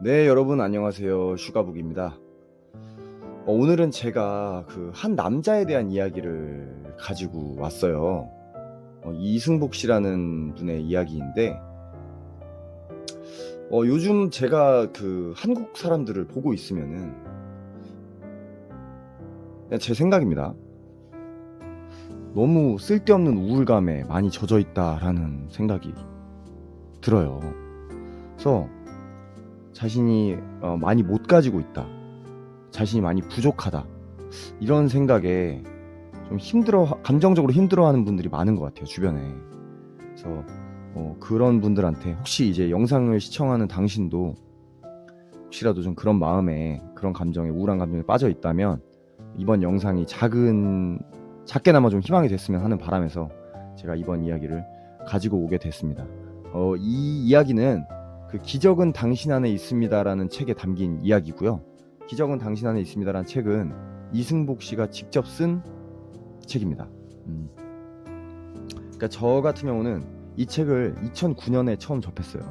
네, 여러분 안녕하세요. 슈가북입니다. 오늘은 제가 그 한 남자에 대한 이야기를 가지고 왔어요. 이승복 씨라는 분의 이야기인데, 요즘 제가 그 한국 사람들을 보고 있으면은, 그냥 제 생각입니다. 너무 쓸데없는 우울감에 많이 젖어 있다라는 생각이 들어요. 그래서 자신이 많이 못 가지고 있다. 자신이 많이 부족하다. 이런 생각에 좀 감정적으로 힘들어하는 분들이 많은 것 같아요, 주변에. 그래서 그런 분들한테 혹시 이제 영상을 시청하는 당신도 혹시라도 좀 그런 마음에, 그런 감정에, 우울한 감정에 빠져 있다면 이번 영상이 작게나마 좀 희망이 됐으면 하는 바람에서 제가 이번 이야기를 가지고 오게 됐습니다. 이 이야기는 그 기적은 당신 안에 있습니다라는 책에 담긴 이야기고요. 기적은 당신 안에 있습니다라는 책은 이승복 씨가 직접 쓴 책입니다. 그러니까 저 같은 경우는 이 책을 2009년에 처음 접했어요.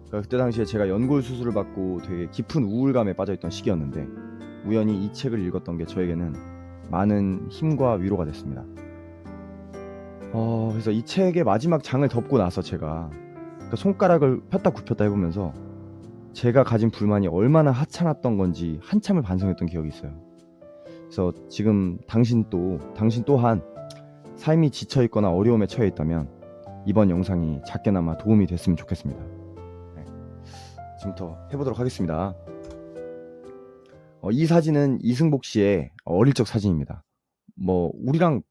그러니까 그때 당시에 제가 연골 수술을 받고 되게 깊은 우울감에 빠져있던 시기였는데 우연히 이 책을 읽었던 게 저에게는 많은 힘과 위로가 됐습니다. 그래서 이 책의 마지막 장을 덮고 나서 제가 그 손가락을 폈다 굽혔다 해보면서 제가 가진 불만이 얼마나 하찮았던 건지 한참을 반성했던 기억이 있어요. 그래서 지금 당신 또한 삶이 지쳐있거나 어려움에 처해 있다면 이번 영상이 작게나마 도움이 됐으면 좋겠습니다. 네, 지금부터 해보도록 하겠습니다. 이 사진은 이승복 씨의 어릴 적 사진입니다. 뭐 우리랑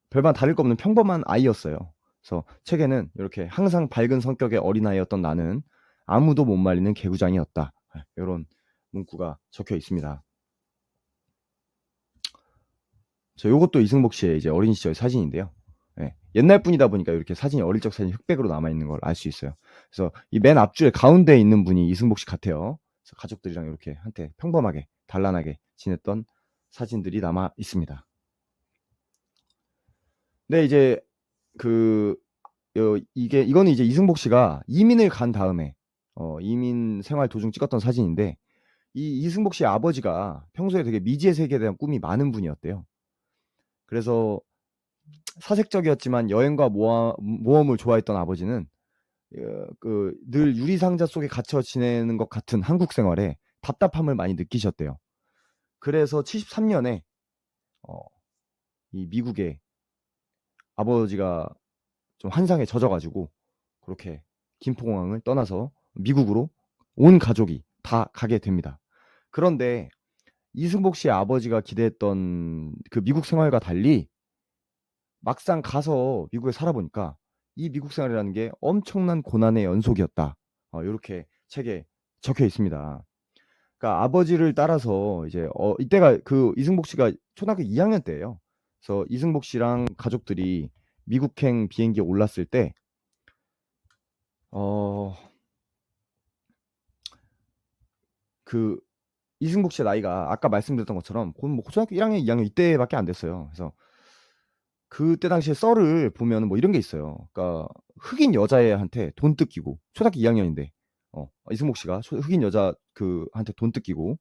별반 다를 거 없는 평범한 아이였어요. 그래서 책에는 이렇게 항상 밝은 성격의 어린아이였던 나는 아무도 못 말리는 개구장이었다. 이런 문구가 적혀 있습니다. 요것도 이승복 씨의 이제 어린 시절 사진인데요. 예, 옛날 분이다 보니까 이렇게 사진이 어릴 적 사진이 흑백으로 남아 있는 걸 알 수 있어요. 그래서 이 맨 앞줄에 가운데에 있는 분이 이승복 씨 같아요. 그래서 가족들이랑 이렇게 한때 평범하게 단란하게 지냈던 사진들이 남아 있습니다. 근데 이제 그 이거는 이제 이승복 씨가 이민을 간 다음에 이민 생활 도중 찍었던 사진인데 이 이승복 씨의 아버지가 평소에 되게 미지의 세계에 대한 꿈이 많은 분이었대요. 그래서 사색적이었지만 여행과 모험을 좋아했던 아버지는 늘 유리상자 속에 갇혀 지내는 것 같은 한국 생활에 답답함을 많이 느끼셨대요. 그래서 73년에 이 미국에 아버지가 좀 환상에 젖어가지고 그렇게 김포공항을 떠나서 미국으로 온 가족이 다 가게 됩니다. 그런데 이승복 씨의 아버지가 기대했던 그 미국 생활과 달리 막상 가서 미국에 살아보니까 이 미국 생활이라는 게 엄청난 고난의 연속이었다. 이렇게 책에 적혀 있습니다. 그러니까 아버지를 따라서 이제 이때가 그 이승복 씨가 초등학교 2학년 때예요. 그래서 이승복 씨랑 가족들이 미국행 비행기에 올랐을 때 어, 그 이승복 씨의 나이가 아까 말씀드렸던 것처럼 뭐 초등학교 1학년, 2학년 이때밖에 안 됐어요. 그래서 그때 당시에 썰을 보면 뭐 이런 게 있어요. 그러니까 흑인 여자애한테 돈 뜯기고 초등학교 2학년인데 이승복 씨가 흑인 여자 한테 돈 뜯기고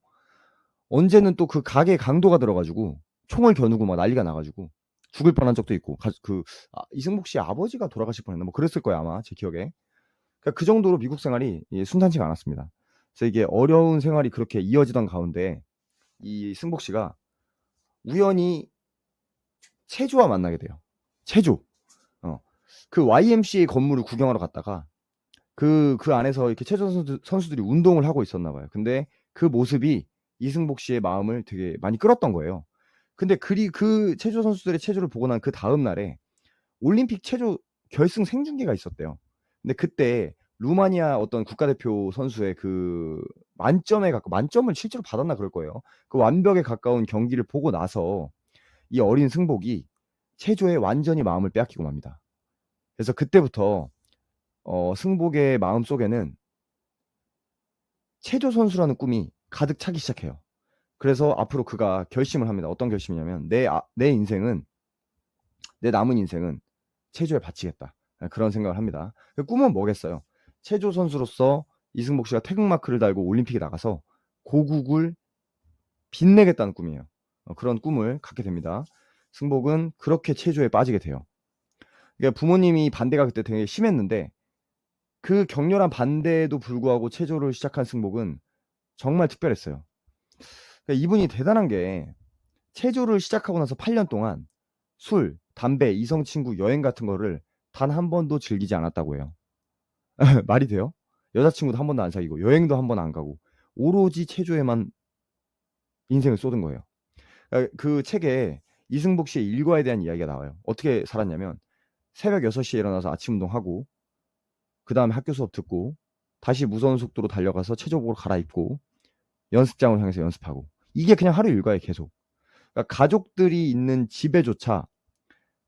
언제는 또 그 가게 강도가 들어가지고 총을 겨누고 막 난리가 나가지고 죽을 뻔한 적도 있고 이승복 씨 아버지가 돌아가실 뻔했나 뭐 그랬을 거예요 아마 제 기억에. 그러니까 그 정도로 미국 생활이 순탄치가 않았습니다. 그래서 이게 어려운 생활이 그렇게 이어지던 가운데 이 승복 씨가 우연히 체조와 만나게 돼요. 체조. 어. 그 YMCA 건물을 구경하러 갔다가 그 안에서 이렇게 체조 선수들이 운동을 하고 있었나 봐요. 근데 그 모습이 이승복 씨의 마음을 되게 많이 끌었던 거예요. 근데 그 체조 선수들의 체조를 보고 난 그 다음 날에 올림픽 체조 결승 생중계가 있었대요. 근데 그때 루마니아 어떤 국가대표 선수의 만점을 실제로 받았나 그럴 거예요. 그 완벽에 가까운 경기를 보고 나서 이 어린 승복이 체조에 완전히 마음을 빼앗기고 맙니다. 그래서 그때부터 승복의 마음속에는 체조 선수라는 꿈이 가득 차기 시작해요. 그래서 앞으로 그가 결심을 합니다. 어떤 결심이냐면 내 남은 인생은 체조에 바치겠다. 그런 생각을 합니다. 그 꿈은 뭐겠어요? 체조 선수로서 이승복 씨가 태극마크를 달고 올림픽에 나가서 고국을 빛내겠다는 꿈이에요. 그런 꿈을 갖게 됩니다. 승복은 그렇게 체조에 빠지게 돼요. 그러니까 부모님이 반대가 그때 되게 심했는데 그 격렬한 반대에도 불구하고 체조를 시작한 승복은 정말 특별했어요. 그러니까 이분이 대단한 게 체조를 시작하고 나서 8년 동안 술, 담배, 이성 친구, 여행 같은 거를 단 한 번도 즐기지 않았다고 해요. 말이 돼요? 여자친구도 한 번도 안 사귀고 여행도 한 번 안 가고 오로지 체조에만 인생을 쏟은 거예요. 그 책에 이승복 씨의 일과에 대한 이야기가 나와요. 어떻게 살았냐면 새벽 6시에 일어나서 아침 운동하고 그다음에 학교 수업 듣고 다시 무서운 속도로 달려가서 체조복으로 갈아입고 연습장을 향해서 연습하고 이게 그냥 하루 일과에 계속. 그러니까 가족들이 있는 집에조차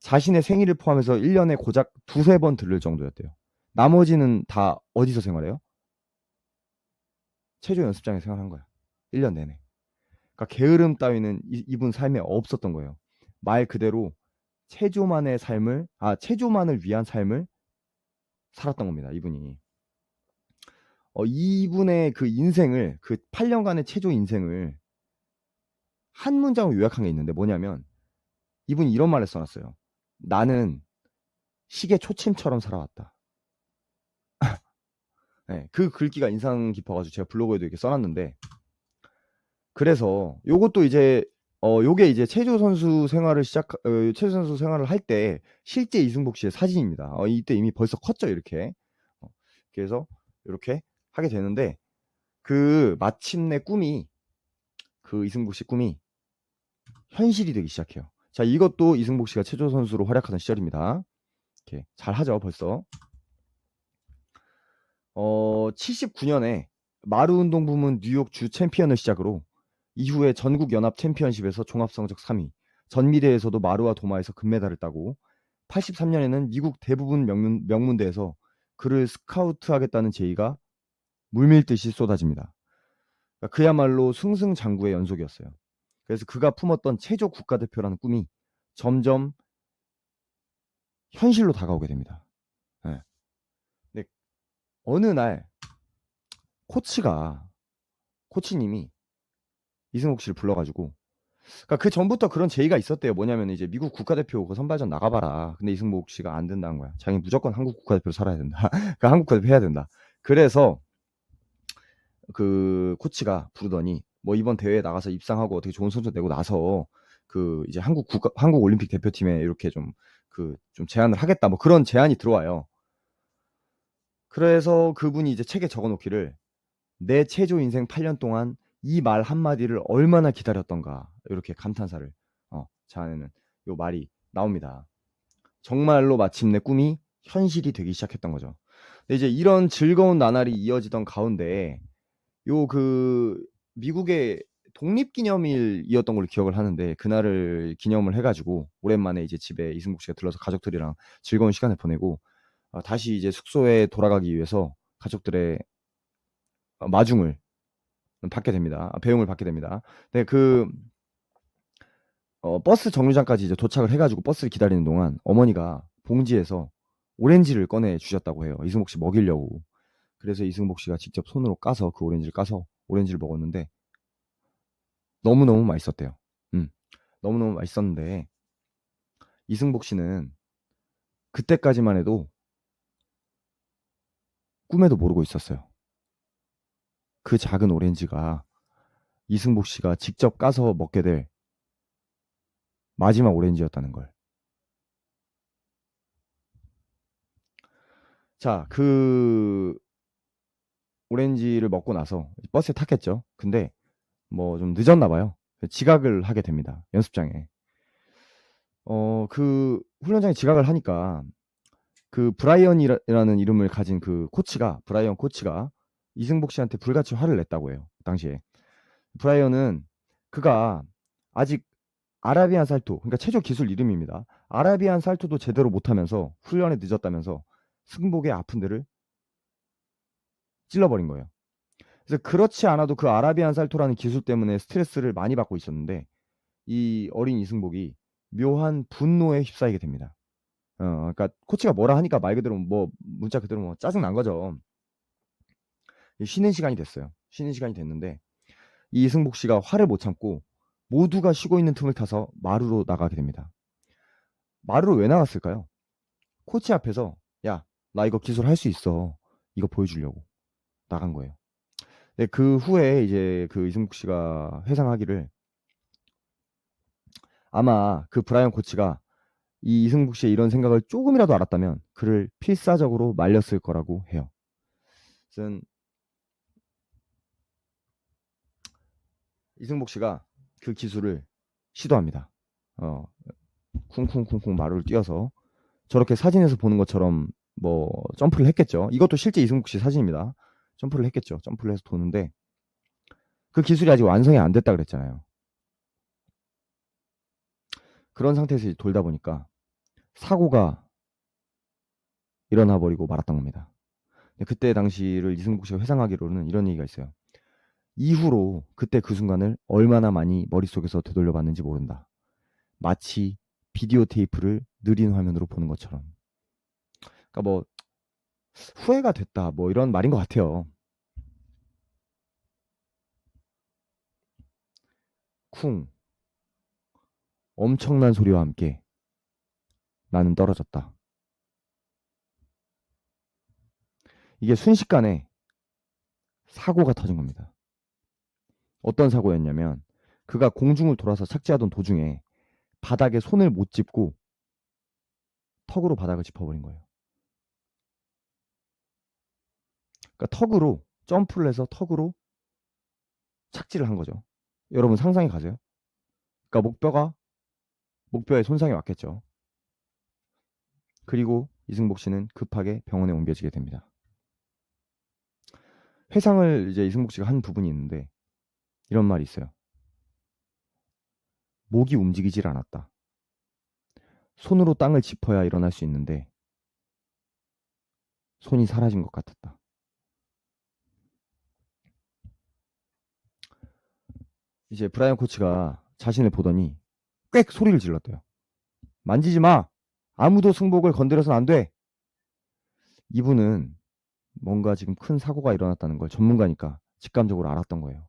자신의 생일을 포함해서 1년에 고작 두세 번 들를 정도였대요. 나머지는 다 어디서 생활해요? 체조 연습장에서 생활한 거야. 1년 내내. 그러니까 게으름 따위는 이분 삶에 없었던 거예요. 말 그대로 체조만의 삶을 체조만을 위한 삶을 살았던 겁니다, 이분이. 이분의 그 인생을 그 8년간의 체조 인생을 한 문장으로 요약한 게 있는데 뭐냐면 이분이 이런 말을 써 놨어요. "나는 시계 초침처럼 살아왔다." 네, 그 글귀가 인상 깊어 가지고 제가 블로그에도 이렇게 써 놨는데 그래서 요것도 이제 요게 이제 체조 선수 생활을 할 때 실제 이승복 씨의 사진입니다. 이때 이미 벌써 컸죠, 이렇게. 그래서 요렇게 하게 되는데 그 마침내 그 이승복 씨 꿈이 현실이 되기 시작해요. 자, 이것도 이승복 씨가 체조 선수로 활약하던 시절입니다. 이렇게 잘하죠, 벌써. 79년에 마루운동 부문 뉴욕 주 챔피언을 시작으로 이후에 전국 연합 챔피언십에서 종합 성적 3위, 전미대에서도 마루와 도마에서 금메달을 따고 83년에는 미국 대부분 명문대에서 그를 스카우트하겠다는 제의가 물밀듯이 쏟아집니다. 그러니까 그야말로 승승장구의 연속이었어요. 그래서 그가 품었던 체조 국가대표라는 꿈이 점점 현실로 다가오게 됩니다. 네. 근데 어느 날 코치님이 이승복 씨를 불러가지고, 그러니까 그 전부터 그런 제의가 있었대요. 뭐냐면 이제 미국 국가대표 그 선발전 나가봐라. 근데 이승복 씨가 안 된다는 거야. 자기 무조건 한국 국가대표로 살아야 된다. 그러니까 한국 국가대표 해야 된다. 그래서 그 코치가 부르더니 뭐 이번 대회에 나가서 입상하고 어떻게 좋은 성적 내고 나서 그 이제 한국 올림픽 대표팀에 이렇게 좀 제안을 하겠다. 뭐 그런 제안이 들어와요. 그래서 그분이 이제 책에 적어 놓기를 내 체조 인생 8년 동안 이 말 한마디를 얼마나 기다렸던가. 이렇게 감탄사를 자아내는 요 말이 나옵니다. 정말로 마침내 꿈이 현실이 되기 시작했던 거죠. 근데 이제 이런 즐거운 나날이 이어지던 가운데 미국의 독립기념일이었던 걸로 기억을 하는데 그날을 기념을 해 가지고 오랜만에 이제 집에 이승복 씨가 들러서 가족들이랑 즐거운 시간을 보내고 다시 이제 숙소에 돌아가기 위해서 가족들의 마중을 받게 됩니다. 배웅을 받게 됩니다. 네, 버스 정류장까지 이제 도착을 해 가지고 버스를 기다리는 동안 어머니가 봉지에서 오렌지를 꺼내 주셨다고 해요, 이승복 씨 먹이려고. 그래서 이승복 씨가 직접 손으로 까서 그 오렌지를 까서 오렌지를 먹었는데 너무너무 맛있었대요. 너무너무 맛있었는데 이승복 씨는 그때까지만 해도 꿈에도 모르고 있었어요. 그 작은 오렌지가 이승복 씨가 직접 까서 먹게 될 마지막 오렌지였다는 걸. 자, 그 오렌지를 먹고 나서 버스에 탔겠죠. 근데 뭐 좀 늦었나 봐요. 지각을 하게 됩니다, 연습장에. 그 훈련장에 지각을 하니까 그 브라이언이라는 이름을 가진 브라이언 코치가 이승복 씨한테 불같이 화를 냈다고 해요, 당시에. 브라이언은 그가 아직 아라비안 살토, 그러니까 체조 기술 이름입니다. 아라비안 살토도 제대로 못하면서 훈련에 늦었다면서 승복의 아픈 데를 찔러버린 거예요. 그래서 그렇지 않아도 그 아라비안 살토라는 기술 때문에 스트레스를 많이 받고 있었는데 이 어린 이승복이 묘한 분노에 휩싸이게 됩니다. 그러니까 코치가 뭐라 하니까 말 그대로 뭐 문자 그대로 뭐 짜증 난 거죠. 쉬는 시간이 됐어요. 쉬는 시간이 됐는데 이 이승복 씨가 화를 못 참고 모두가 쉬고 있는 틈을 타서 마루로 나가게 됩니다. 마루로 왜 나갔을까요? 코치 앞에서 "야, 나 이거 기술할 수 있어." 이거 보여주려고 나간 거예요. 네, 그 후에 이제 그 이승복 씨가 회상하기를 아마 그 브라이언 코치가 이 이승복 씨의 이런 생각을 조금이라도 알았다면 그를 필사적으로 말렸을 거라고 해요. 아무튼 이승복 씨가 그 기술을 시도합니다. 어, 쿵쿵쿵쿵 마루를 뛰어서 저렇게 사진에서 보는 것처럼 뭐 점프를 했겠죠. 이것도 실제 이승복 씨 사진입니다. 점프를 했겠죠. 점프를 해서 도는데 그 기술이 아직 완성이 안 됐다 그랬잖아요. 그런 상태에서 돌다 보니까 사고가 일어나 버리고 말았던 겁니다. 그때 당시를 이승복 씨가 회상하기로는 이런 얘기가 있어요. 이후로 그때 그 순간을 얼마나 많이 머릿속에서 되돌려 봤는지 모른다. 마치 비디오 테이프를 느린 화면으로 보는 것처럼. 그러니까 뭐 후회가 됐다 뭐 이런 말인 것 같아요. 쿵. 엄청난 소리와 함께 나는 떨어졌다. 이게 순식간에 사고가 터진 겁니다. 어떤 사고였냐면 그가 공중을 돌아서 착지하던 도중에 바닥에 손을 못 짚고 턱으로 바닥을 짚어버린 거예요. 그러니까 턱으로 점프를 해서 턱으로 착지를 한 거죠. 여러분 상상이 가세요? 그러니까 목뼈에 손상이 왔겠죠. 그리고 이승복 씨는 급하게 병원에 옮겨지게 됩니다. 회상을 이제 이승복 씨가 한 부분이 있는데 이런 말이 있어요. 목이 움직이질 않았다. 손으로 땅을 짚어야 일어날 수 있는데 손이 사라진 것 같았다. 이제 브라이언 코치가 자신을 보더니 꽥 소리를 질렀대요. 만지지 마. 아무도 승복을 건드려서는 안 돼. 이분은 뭔가 지금 큰 사고가 일어났다는 걸 전문가니까 직감적으로 알았던 거예요.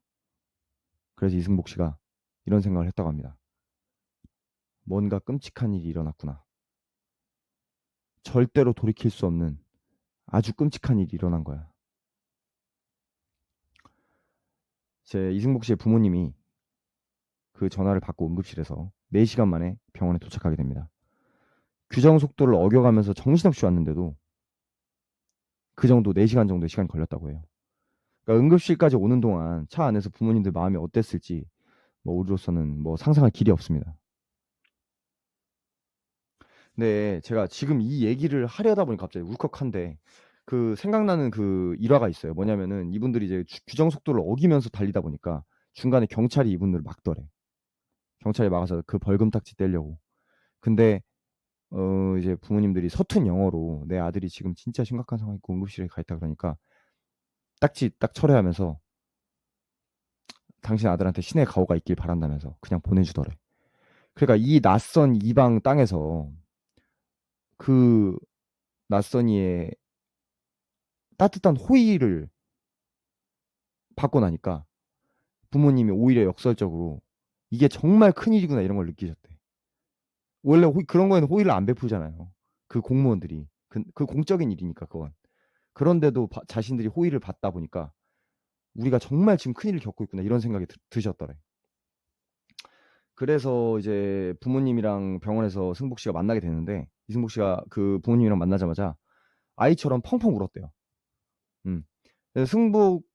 그래서 이승복 씨가 이런 생각을 했다고 합니다. 뭔가 끔찍한 일이 일어났구나. 절대로 돌이킬 수 없는 아주 끔찍한 일이 일어난 거야. 제 이승복 씨의 부모님이 그 전화를 받고 응급실에서 4시간 만에 병원에 도착하게 됩니다. 규정 속도를 어겨가면서 정신없이 왔는데도 그 정도 4시간 정도의 시간이 걸렸다고 해요. 그러니까 응급실까지 오는 동안 차 안에서 부모님들 마음이 어땠을지 뭐 우리로서는 뭐 상상할 길이 없습니다. 네, 제가 지금 이 얘기를 하려다 보니 갑자기 울컥한데 그 생각나는 그 일화가 있어요. 뭐냐면은 이분들이 이제 규정 속도를 어기면서 달리다 보니까 중간에 경찰이 이분들을 막더래. 경찰이 막아서 그 벌금 딱지 떼려고. 근데 이제 부모님들이 서툰 영어로 내 아들이 지금 진짜 심각한 상황이 있고 응급실에 가 있다 그러니까 딱지 딱 철회하면서 당신 아들한테 신의 가호가 있길 바란다면서 그냥 보내주더래. 그러니까 이 낯선 이방 땅에서 그 낯선 이의 따뜻한 호의를 받고 나니까 부모님이 오히려 역설적으로 이게 정말 큰일이구나 이런 걸 느끼셨대. 원래 그런 거에는 호의를 안 베풀잖아요. 그 공무원들이. 그 공적인 일이니까 그건. 그런데도 자신들이 호의를 받다 보니까 '우리가 정말 지금 큰일을 겪고 있구나.' 이런 생각이 드셨더래. 그래서 이제 부모님이랑 병원에서 승복 씨가 만나게 되는데 이승복 씨가 그 부모님이랑 만나자마자 아이처럼 펑펑 울었대요. 음. 그래서 승복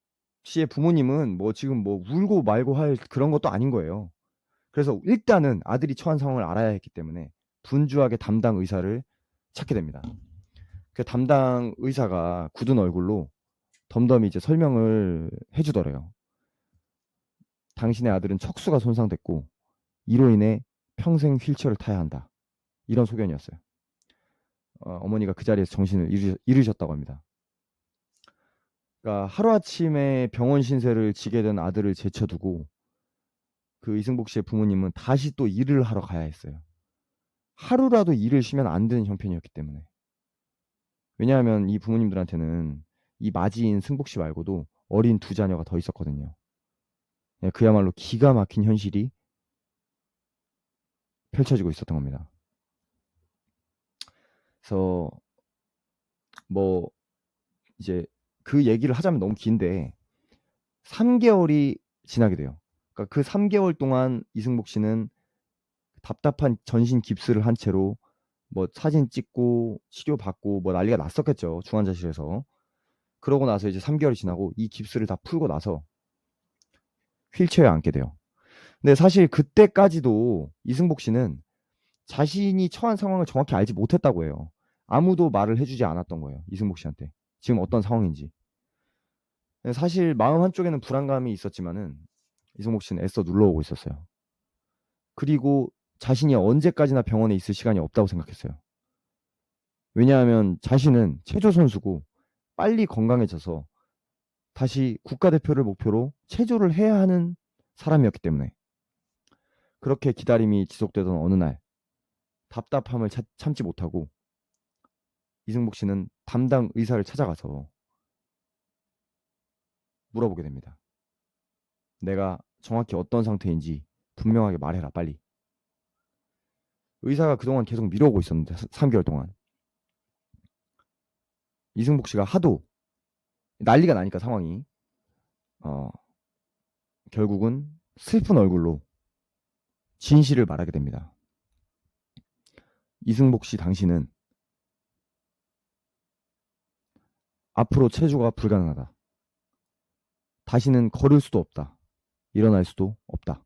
씨의 부모님은 뭐 지금 뭐 울고 말고 할 그런 것도 아닌 거예요. 그래서 일단은 아들이 처한 상황을 알아야 했기 때문에 분주하게 담당 의사를 찾게 됩니다. 그 담당 의사가 굳은 얼굴로 덤덤히 이제 설명을 해 주더래요. "당신의 아들은 척수가 손상됐고 이로 인해 평생 휠체어를 타야 한다." 이런 소견이었어요. 어머니가 그 자리에서 정신을 잃으셨다고 합니다. 그러니까 하루아침에 병원 신세를 지게 된 아들을 제쳐두고 그 이승복 씨의 부모님은 다시 또 일을 하러 가야 했어요. 하루라도 일을 쉬면 안 되는 형편이었기 때문에. 왜냐하면 이 부모님들한테는 이 마지인 승복 씨 말고도 어린 두 자녀가 더 있었거든요. 예, 그야말로 기가 막힌 현실이 펼쳐지고 있었던 겁니다. 그래서 뭐 이제 그 얘기를 하자면 너무 긴데 3개월이 지나게 돼요. 그러니까 그 3개월 동안 이승복 씨는 답답한 전신 깁스를 한 채로 뭐 사진 찍고 치료받고 뭐 난리가 났었겠죠, 중환자실에서. 그러고 나서 이제 3개월이 지나고 이 깁스를 다 풀고 나서 휠체어에 앉게 돼요. 근데 사실 그때까지도 이승복 씨는 자신이 처한 상황을 정확히 알지 못했다고 해요. 아무도 말을 해 주지 않았던 거예요, 이승복 씨한테. 지금 어떤 상황인지. 사실 마음 한쪽에는 불안감이 있었지만은 이승복 씨는 애써 눌러오고 있었어요. 그리고 자신이 언제까지나 병원에 있을 시간이 없다고 생각했어요. 왜냐하면 자신은 체조 선수고 빨리 건강해져서 다시 국가대표를 목표로 체조를 해야 하는 사람이었기 때문에. 그렇게 기다림이 지속되던 어느 날 답답함을 참지 못하고 이승복 씨는 담당 의사를 찾아가서 물어보게 됩니다. 내가 정확히 어떤 상태인지 분명하게 말해라, 빨리. 의사가 그동안 계속 미뤄오고 있었는데 3개월 동안 이승복 씨가 하도 난리가 나니까 상황이 어, 결국은 슬픈 얼굴로 진실을 말하게 됩니다. 이승복 씨, 당신은 앞으로 체조가 불가능하다. 다시는 걸을 수도 없다. 일어날 수도 없다.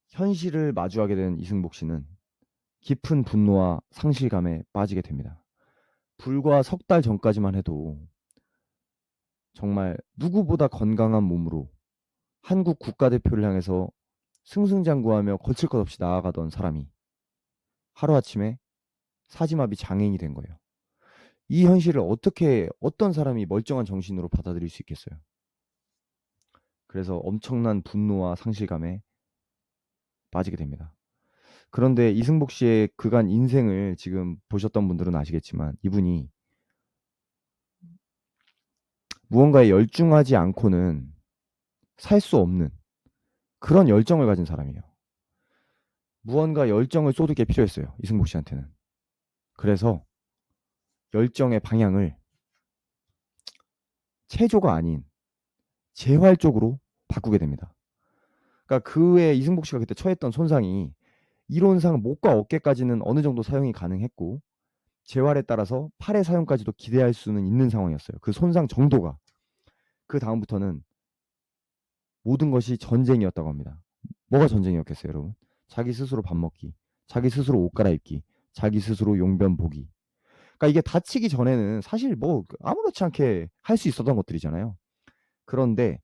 현실을 마주하게 된 이승복 씨는 깊은 분노와 상실감에 빠지게 됩니다. 불과 석 달 전까지만 해도 정말 누구보다 건강한 몸으로 한국 국가대표를 향해서 승승장구하며 거칠 것 없이 나아가던 사람이 하루아침에 사지마비 장애인이 된 거예요. 이 현실을 어떻게 어떤 사람이 멀쩡한 정신으로 받아들일 수 있겠어요. 그래서 엄청난 분노와 상실감에 빠지게 됩니다. 그런데 이승복 씨의 그간 인생을 지금 보셨던 분들은 아시겠지만 이분이 무언가에 열중하지 않고는 살 수 없는 그런 열정을 가진 사람이에요. 무언가 열정을 쏟을 게 필요했어요, 이승복 씨한테는. 그래서 열정의 방향을 체조가 아닌 재활 쪽으로 바꾸게 됩니다. 그러니까 그의 이승복 씨가 그때 처했던 손상이 이론상 목과 어깨까지는 어느 정도 사용이 가능했고 재활에 따라서 팔의 사용까지도 기대할 수는 있는 상황이었어요. 그 손상 정도가. 그다음부터는 모든 것이 전쟁이었다고 합니다. 뭐가 전쟁이었겠어요, 여러분? 자기 스스로 밥 먹기, 자기 스스로 옷 갈아입기, 자기 스스로 용변 보기. 그러니까 이게 다치기 전에는 사실 뭐 아무렇지 않게 할 수 있었던 것들이잖아요. 그런데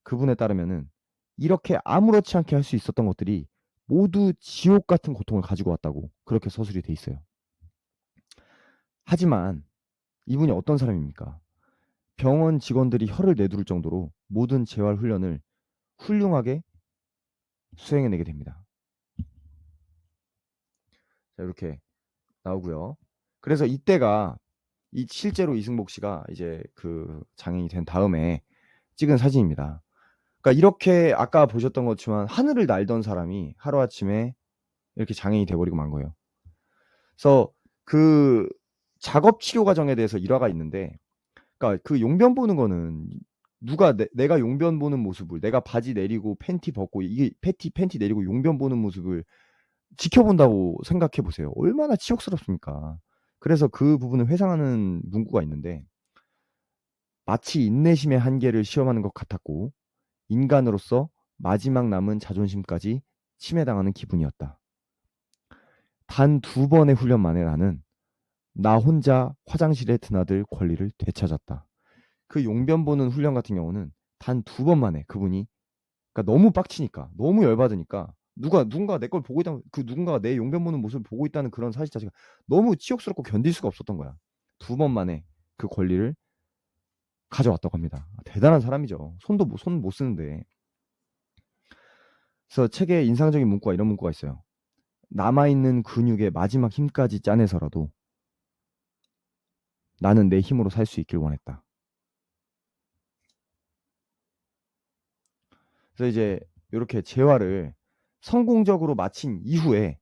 그분에 따르면은 이렇게 아무렇지 않게 할 수 있었던 것들이 모두 지옥 같은 고통을 가지고 왔다고 그렇게 서술이 돼 있어요. 하지만 이분이 어떤 사람입니까? 병원 직원들이 혀를 내두를 정도로 모든 재활 훈련을 훌륭하게 수행해내게 됩니다. 자, 이렇게 나오고요. 그래서 이때가 실제로 이승복 씨가 이제 그 장애인이 된 다음에 찍은 사진입니다. 그러니까 이렇게 아까 보셨던 것처럼 하늘을 날던 사람이 하루아침에 이렇게 장애인이 돼 버리고 만 거예요. 그래서 그 작업 치료 과정에 대해서 일화가 있는데, 그러니까 그 용변 보는 거는 누가 내가 용변 보는 모습을, 내가 바지 내리고 팬티 벗고 이게 팬티 내리고 용변 보는 모습을 지켜본다고 생각해 보세요. 얼마나 치욕스럽습니까. 그래서 그 부분을 회상하는 문구가 있는데, 마치 인내심의 한계를 시험하는 것 같았고 인간으로서 마지막 남은 자존심까지 침해당하는 기분이었다. 단 2번의 훈련 만에 나는 나 혼자 화장실에 드나들 권리를 되찾았다. 그 용변 보는 훈련 같은 경우는 단 2번 만에 그분이, 그러니까 너무 빡치니까, 너무 열받으니까, 누군가 내 걸 보고 있다는, 그 누군가가 내 용변 보는 모습을 보고 있다는 그런 사실 자체가 너무 치욕스럽고 견딜 수가 없었던 거야. 2번 만에 그 권리를 가져왔다고 합니다. 대단한 사람이죠. 손 못 쓰는데. 그래서 책에 인상적인 문구가 이런 문구가 있어요. 남아있는 근육의 마지막 힘까지 짜내서라도 나는 내 힘으로 살 수 있길 원했다. 그래서 이제 요렇게 재활을 성공적으로 마친 이후에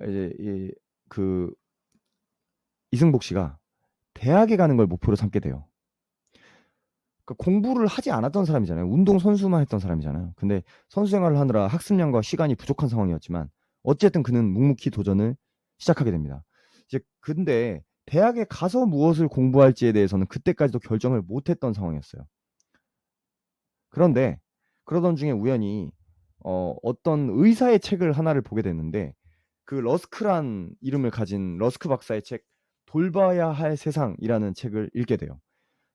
이제 그 이승복 씨가 대학에 가는 걸 목표로 삼게 돼요. 그러니까 공부를 하지 않았던 사람이잖아요. 운동 선수만 했던 사람이잖아요. 근데 선수 생활을 하느라 학습량과 시간이 부족한 상황이었지만 어쨌든 그는 묵묵히 도전을 시작하게 됩니다. 이제 근데 대학에 가서 무엇을 공부할지에 대해서는 그때까지도 결정을 못했던 상황이었어요. 그런데 그러던 중에 우연히 어떤 의사의 책을 하나를 보게 됐는데 그 러스크란 이름을 가진 러스크 박사의 책 돌봐야 할 세상이라는 책을 읽게 돼요.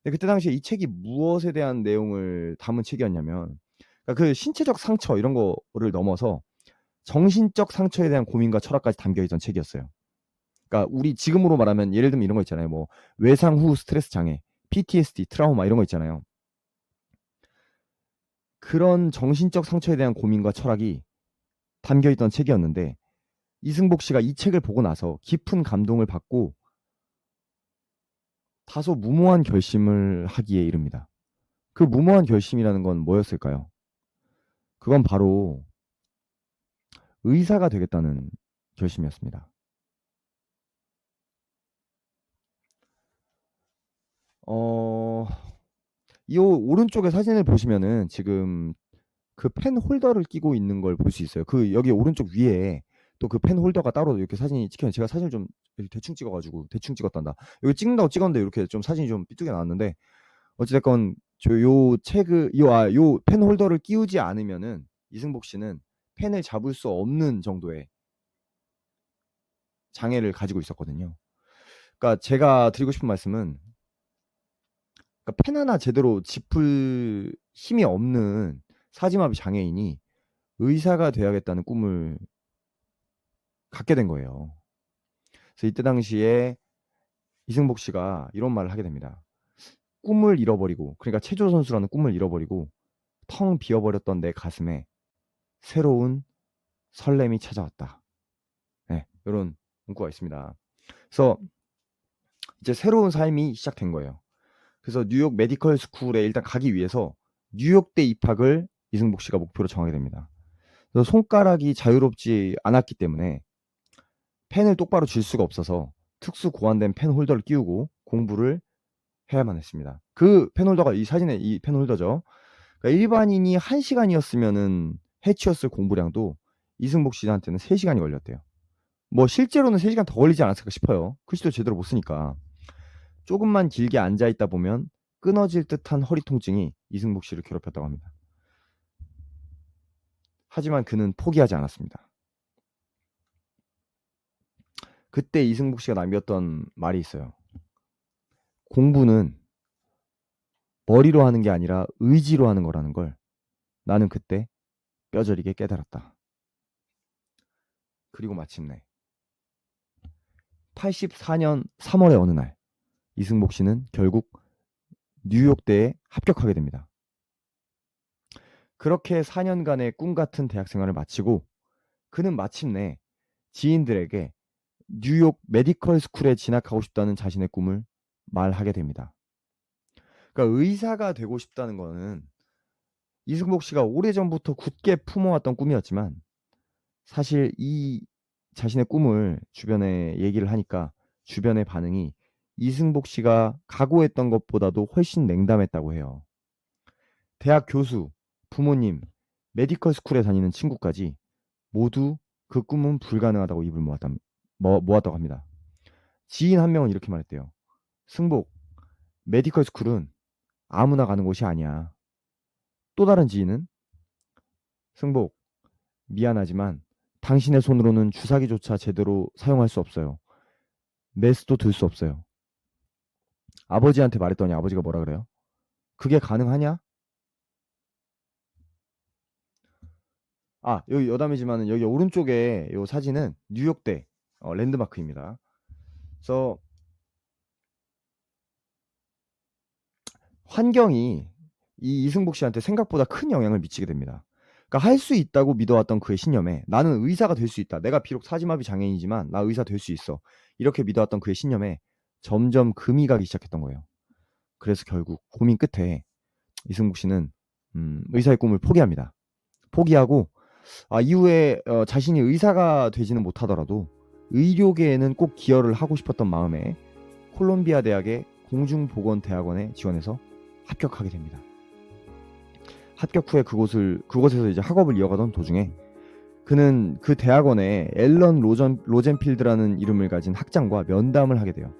근데 그때 당시에 이 책이 무엇에 대한 내용을 담은 책이었냐면 그러니까 그 신체적 상처 이런 거를 넘어서 정신적 상처에 대한 고민과 철학까지 담겨 있던 책이었어요. 그러니까 우리 지금으로 말하면 예를 들면 이런 거 있잖아요. 뭐 외상 후 스트레스 장애, PTSD, 트라우마 이런 거 있잖아요. 그런 정신적 상처에 대한 고민과 철학이 담겨 있던 책이었는데 이승복 씨가 이 책을 보고 나서 깊은 감동을 받고 다소 무모한 결심을 하기에 이릅니다. 그 무모한 결심이라는 건 뭐였을까요? 그건 바로 의사가 되겠다는 결심이었습니다. 어, 이 오른쪽에 사진을 보시면은 지금 그 펜 홀더를 끼고 있는 걸 볼 수 있어요. 그 여기 오른쪽 위에 또 그 펜 홀더가 따로 이렇게 사진이 찍혀요. 제가 사진을 좀 대충 찍어가지고 대충 찍었단다. 여기 찍는다고 찍었는데 이렇게 좀 사진이 좀 삐뚤게 나왔는데 어찌됐건 저 요 책을 요 펜 홀더를 끼우지 않으면은 이승복 씨는 펜을 잡을 수 없는 정도의 장애를 가지고 있었거든요. 그러니까 제가 드리고 싶은 말씀은 그러니까 펜 하나 제대로 짚을 힘이 없는 사지마비 장애인이 의사가 돼야겠다는 꿈을 갖게 된 거예요. 그래서 이때 당시에 이승복 씨가 이런 말을 하게 됩니다. 꿈을 잃어버리고 그러니까 체조 선수라는 꿈을 잃어버리고 텅 비어버렸던 내 가슴에 새로운 설렘이 찾아왔다. 네, 이런 문구가 있습니다. 그래서 이제 새로운 삶이 시작된 거예요. 그래서 뉴욕 메디컬 스쿨에 일단 가기 위해서 뉴욕대 입학을 이승복 씨가 목표로 정하게 됩니다. 그래서 손가락이 자유롭지 않았기 때문에 펜을 똑바로 쥘 수가 없어서 특수 고안된 펜 홀더를 끼우고 공부를 해야만 했습니다. 그 펜 홀더가 이 사진에 이 펜 홀더죠. 그러니까 일반인이 1시간이었으면은 해치웠을 공부량도 이승복 씨한테는 3시간이 걸렸대요. 뭐 실제로는 3시간 더 걸리지 않았을까 싶어요. 글씨도 제대로 못 쓰니까. 조금만 길게 앉아 있다 보면 끊어질 듯한 허리 통증이 이승복 씨를 괴롭혔다고 합니다. 하지만 그는 포기하지 않았습니다. 그때 이승복 씨가 남겼던 말이 있어요. 공부는 머리로 하는 게 아니라 의지로 하는 거라는 걸 나는 그때 뼈저리게 깨달았다. 그리고 마침내 84년 3월의 어느 날 이승복 씨는 결국 뉴욕대에 합격하게 됩니다. 그렇게 4년간의 꿈 같은 대학 생활을 마치고 그는 마침내 지인들에게 뉴욕 메디컬 스쿨에 진학하고 싶다는 자신의 꿈을 말하게 됩니다. 그러니까 의사가 되고 싶다는 거는 이승복 씨가 오래전부터 굳게 품어왔던 꿈이었지만 사실 이 자신의 꿈을 주변에 얘기를 하니까 주변의 반응이 이승복 씨가 각오했던 것보다도 훨씬 냉담했다고 해요. 대학 교수, 부모님, 메디컬 스쿨에 다니는 친구까지 모두 그 꿈은 불가능하다고 입을 모았다고 합니다. 지인 한 명은 이렇게 말했대요. 승복, 메디컬 스쿨은 아무나 가는 곳이 아니야. 또 다른 지인은 승복, 미안하지만 당신의 손으로는 주사기조차 제대로 사용할 수 없어요. 메스도 들 수 없어요. 아버지한테 말했더니 아버지가 뭐라 그래요? 그게 가능하냐? 아, 여기 여담이지만 여기 오른쪽에 이 사진은 뉴욕대 랜드마크입니다. 그래서 환경이 이 이승복 씨한테 생각보다 큰 영향을 미치게 됩니다. 그러니까 할 수 있다고 믿어왔던 그의 신념에 나는 의사가 될 수 있다. 내가 비록 사지마비 장애인이지만 나 의사 될 수 있어. 이렇게 믿어왔던 그의 신념에 점점 금이 가기 시작했던 거예요. 그래서 결국 고민 끝에 이승복 씨는 의사의 꿈을 포기합니다. 포기하고 이후에 자신이 의사가 되지는 못하더라도 의료계에는 꼭 기여를 하고 싶었던 마음에 콜롬비아 대학의 공중보건대학원에 지원해서 합격하게 됩니다. 합격 후에 그곳에서 이제 학업을 이어가던 도중에 그는 그 대학원에 앨런 로젠필드라는 이름을 가진 학장과 면담을 하게 돼요.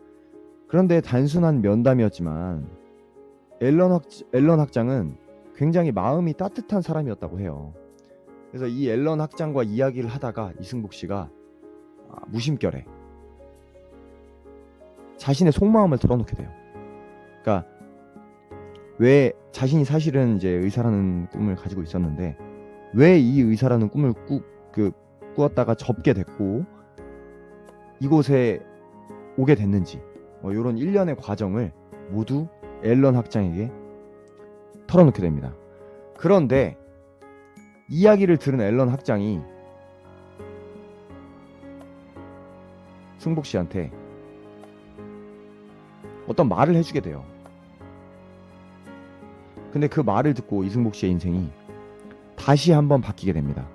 그런데 단순한 면담이었지만 앨런 학장은 굉장히 마음이 따뜻한 사람이었다고 해요. 그래서 이 앨런 학장과 이야기를 하다가 이승복 씨가 무심결에 자신의 속마음을 털어놓게 돼요. 그러니까 왜 자신이 사실은 이제 의사라는 꿈을 가지고 있었는데 왜 이 의사라는 꿈을 꾸었다가 접게 됐고 이곳에 오게 됐는지 이런 일련의 과정을 모두 앨런 학장에게 털어놓게 됩니다. 그런데 이야기를 들은 앨런 학장이 승복 씨한테 어떤 말을 해주게 돼요. 근데 그 말을 듣고 이승복 씨의 인생이 다시 한번 바뀌게 됩니다.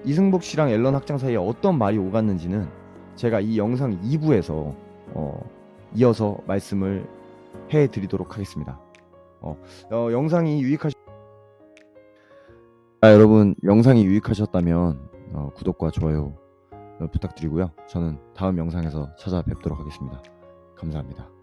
이승복 씨랑 앨런 학장 사이에 어떤 말이 오갔는지는 제가 이 영상 2부에서 이어서 말씀을 해드리도록 하겠습니다. 영상이 여러분 영상이 유익하셨다면 구독과 좋아요 부탁드리고요. 저는 다음 영상에서 찾아뵙도록 하겠습니다. 감사합니다.